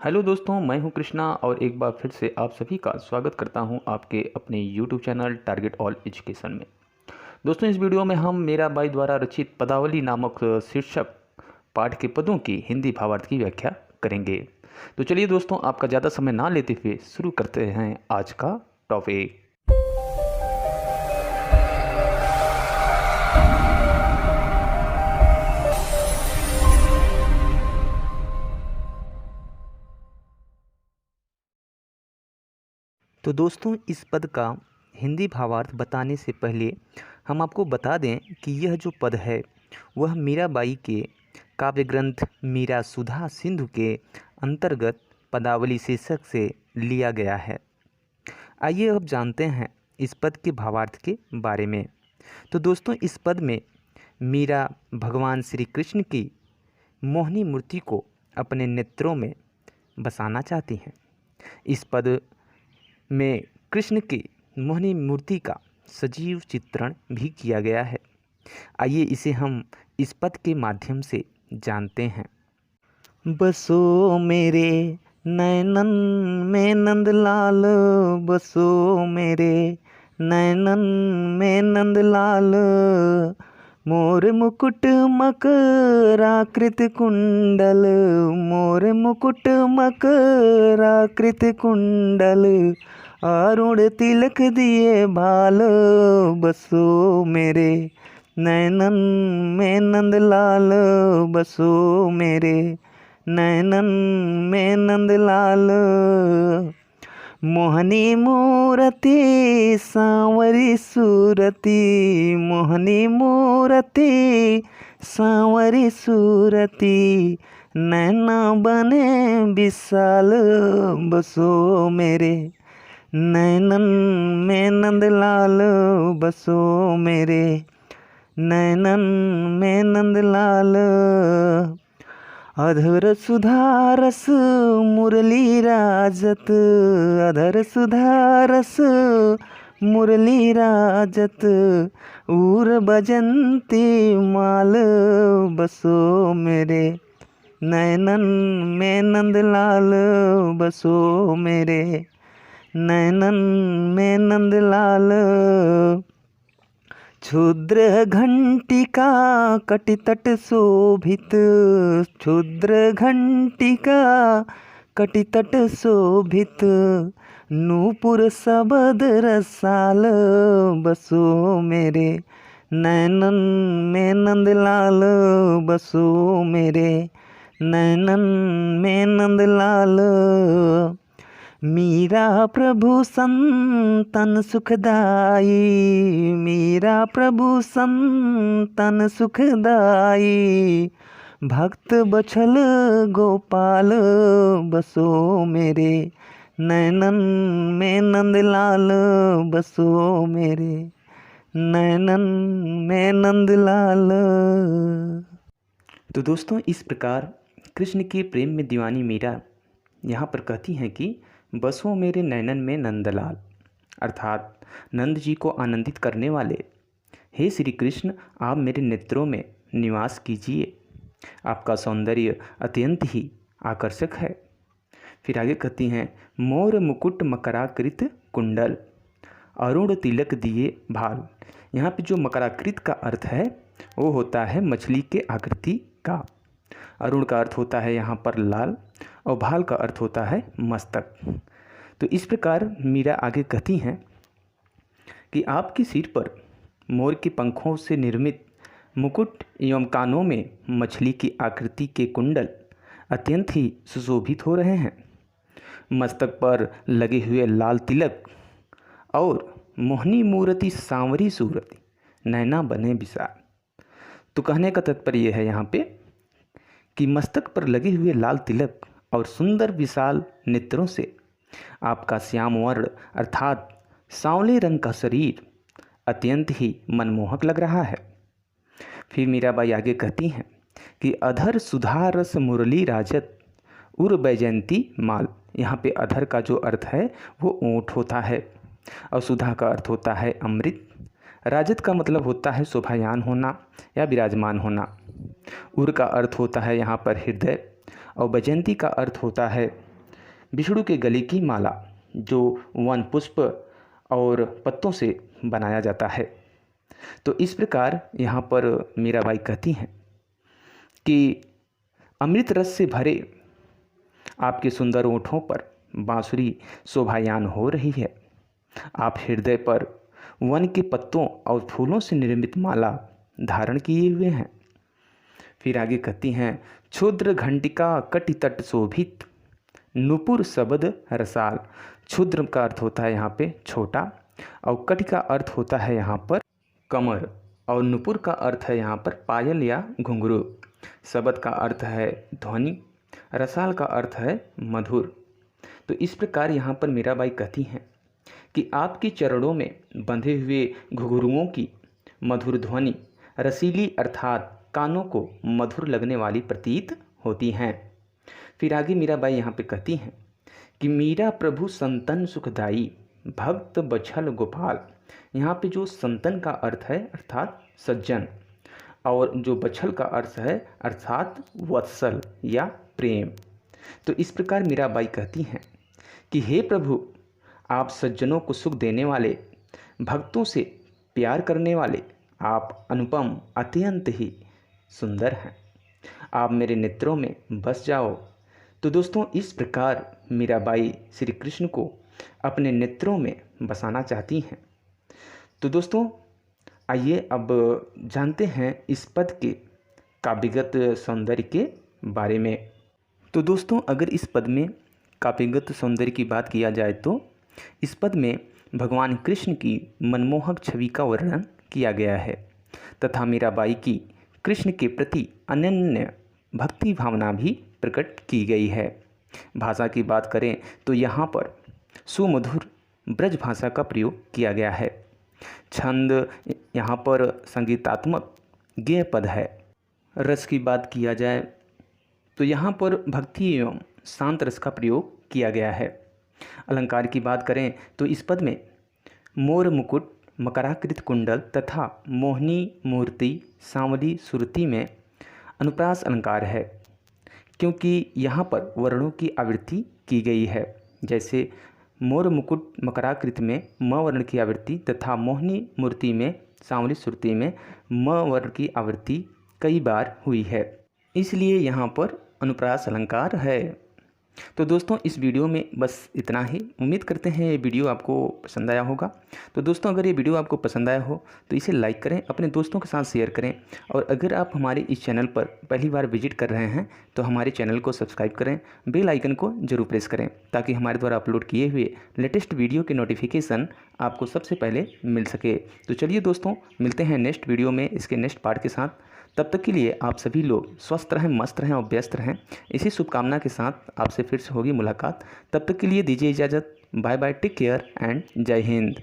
Hello दोस्तों, मैं हूं कृष्णा और एक बार फिर से आप सभी का स्वागत करता हूं आपके अपने YouTube channel target all education में। दोस्तों, इस वीडियो में हम मीराबाई द्वारा रचित पदावली नामक शीर्षक पाठ के पदों की हिंदी भावार्थ की व्याख्या करेंगे। तो चलिए दोस्तों, आपका ज़्यादा समय ना लेते हुए शुरू करते हैं आज का टॉपिक। तो दोस्तों, इस पद का हिंदी भावार्थ बताने से पहले हम आपको बता दें कि यह जो पद है वह मीराबाई के काव्य ग्रंथ मीरा सुधा सिंधु के अंतर्गत पदावली शीर्षक से लिया गया है। आइए अब जानते हैं इस पद के भावार्थ के बारे में। तो दोस्तों, इस पद में मीरा भगवान श्री कृष्ण की मोहिनी मूर्ति को अपने नेत्रों में बसाना चाहती हैं। इस पद में कृष्ण की मोहिनी मूर्ति का सजीव चित्रण भी किया गया है। आइए इसे हम इस पद के माध्यम से जानते हैं। बसो मेरे नैनन में नंदलाल, बसो मेरे नैनन में नंदलाल, मोर मुकुट मकराकृत कुंडल, मोर मुकुट मकराकृत कुंडल, अरुण तिलक दिए भाल, बसो मेरे नैनन में नंदलाल, बसो मेरे नैनन में नंदलाल, मोहनी मूरति सांवरी सूरति, मोहनी मूरति सांवरी सूरति, नैना बने विशाल, बसो मेरे नैनन में नंदलाल, बसो मेरे नैनन में नंदलाल, अधर सुधारस मुरली राजत, अधर सुधारस मुरली राजत, उर बजंती माल, बसो मेरे नैनन में नंदलाल, बसो मेरे नैनन में नंदलाल, क्षुद्र घंटिका कटितट शोभित, क्षुद्र घंटिका कटितट शोभित, नूपुर सबद रसाल, बसो मेरे नैनन में नंदलाल, बसो मेरे नैनन में नंदलाल, मीरा प्रभु संतन सुखदाई, मीरा प्रभु संतन सुखदाई, भक्त बछल गोपाल, बसो मेरे नैनन में नंदलाल, बसो मेरे नैनन में नंदलाल। तो दोस्तों, इस प्रकार कृष्ण के प्रेम में दीवानी मीरा यहाँ पर कहती हैं कि बसो मेरे नैनन में नंदलाल, अर्थात नंद जी को आनंदित करने वाले हे श्री कृष्ण, आप मेरे नेत्रों में निवास कीजिए। आपका सौंदर्य अत्यंत ही आकर्षक है। फिर आगे कहती हैं, मोर मुकुट मकराकृत कुंडल, अरुण तिलक दिए भाल। यहाँ पे जो मकराकृत का अर्थ है वो होता है मछली के आकृति का। अरुण का अर्थ होता है यहाँ पर लाल और भाल का अर्थ होता है मस्तक। तो इस प्रकार मीरा आगे कहती हैं कि आपके सिर पर मोर के पंखों से निर्मित मुकुट एवं कानों में मछली की आकृति के कुंडल अत्यंत ही सुशोभित हो रहे हैं। मस्तक पर लगे हुए लाल तिलक और मोहनी मूर्ति सांवरी सूरति, नैना बने विशाल। तो कहने का तात्पर्य है यहाँ पे कि मस्तक पर लगे हुए लाल तिलक और सुंदर विशाल नेत्रों से आपका श्याम वर्ण अर्थात सांवले रंग का शरीर अत्यंत ही मनमोहक लग रहा है। फिर मीराबाई आगे कहती हैं कि अधर सुधा रस मुरली राजत, उर बैजयंती माल। यहाँ पे अधर का जो अर्थ है वो ऊँट होता है और सुधा का अर्थ होता है अमृत। राजत का मतलब होता है शोभायान होना या विराजमान होना। उर का अर्थ होता है यहाँ पर हृदय और बैजयंती का अर्थ होता है विष्णु के गले की माला जो वन पुष्प और पत्तों से बनाया जाता है। तो इस प्रकार यहाँ पर मीराबाई कहती हैं कि अमृत रस से भरे आपके सुंदर ओठों पर बांसुरी शोभायान हो रही है। आप हृदय पर वन के पत्तों और फूलों से निर्मित माला धारण किए हुए हैं। फिर आगे कहती हैं, क्षुद्र घंटिका कटि तट शोभित नुपुर शबद रसाल। क्षुद्र का अर्थ होता है यहाँ पे छोटा, और कटि का अर्थ होता है यहाँ पर कमर, और नुपुर का अर्थ है यहाँ पर पायल या घुंघरू। शबद का अर्थ है ध्वनि, रसाल का अर्थ है मधुर। तो इस प्रकार यहाँ पर मीराबाई कहती हैं कि आपके चरणों में बंधे हुए घुंघरुओं की मधुर ध्वनि रसीली अर्थात कानों को मधुर लगने वाली प्रतीत होती हैं। फिर आगे मीराबाई यहाँ पे कहती हैं कि मीरा प्रभु संतन सुखदाई भक्त बछल गोपाल। यहाँ पे जो संतन का अर्थ है अर्थात सज्जन, और जो बछल का अर्थ है अर्थात वत्सल या प्रेम। तो इस प्रकार मीराबाई कहती हैं कि हे प्रभु, आप सज्जनों को सुख देने वाले, भक्तों से प्यार करने वाले, आप अनुपम अत्यंत ही सुंदर हैं। आप मेरे नेत्रों में बस जाओ। तो दोस्तों, इस प्रकार मीराबाई श्री कृष्ण को अपने नेत्रों में बसाना चाहती हैं। तो दोस्तों, आइए अब जानते हैं इस पद के काव्यगत सौंदर्य के बारे में। तो दोस्तों, अगर इस पद में काव्यगत सौंदर्य की बात किया जाए तो इस पद में भगवान कृष्ण की मनमोहक छवि का वर्णन किया गया है तथा मीराबाई की कृष्ण के प्रति अनन्य भक्ति भावना भी प्रकट की गई है। भाषा की बात करें तो यहाँ पर सुमधुर ब्रज भाषा का प्रयोग किया गया है। छंद यहाँ पर संगीतात्मक गेय पद है। रस की बात किया जाए तो यहाँ पर भक्ति एवं शांत रस का प्रयोग किया गया है। अलंकार की बात करें तो इस पद में मोर मुकुट, मकराकृत कुंडल तथा मोहिनी मूर्ति सांवली सुरती में अनुप्रास अलंकार है, क्योंकि यहाँ पर वर्णों की आवृत्ति की गई है। जैसे मोर मुकुट मकराकृत में म वर्ण की आवृत्ति तथा मोहिनी मूर्ति में सांवली सुरती में म वर्ण की आवृत्ति कई बार हुई है, इसलिए यहाँ पर अनुप्रास अलंकार है। तो दोस्तों, इस वीडियो में बस इतना ही। उम्मीद करते हैं ये वीडियो आपको पसंद आया होगा। तो दोस्तों, अगर ये वीडियो आपको पसंद आया हो तो इसे लाइक करें, अपने दोस्तों के साथ शेयर करें, और अगर आप हमारे इस चैनल पर पहली बार विजिट कर रहे हैं तो हमारे चैनल को सब्सक्राइब करें, बेल आइकन को जरूर प्रेस करें ताकि हमारे द्वारा अपलोड किए हुए लेटेस्ट वीडियो के नोटिफिकेशन आपको सबसे पहले मिल सके। तो चलिए दोस्तों, मिलते हैं नेक्स्ट वीडियो में इसके नेक्स्ट पार्ट के साथ। तब तक के लिए आप सभी लोग स्वस्थ रहें, मस्त रहें और व्यस्त रहें। इसी शुभकामना के साथ आपसे फिर से होगी मुलाकात। तब तक के लिए दीजिए इजाज़त। Bye bye, take care and जय हिंद।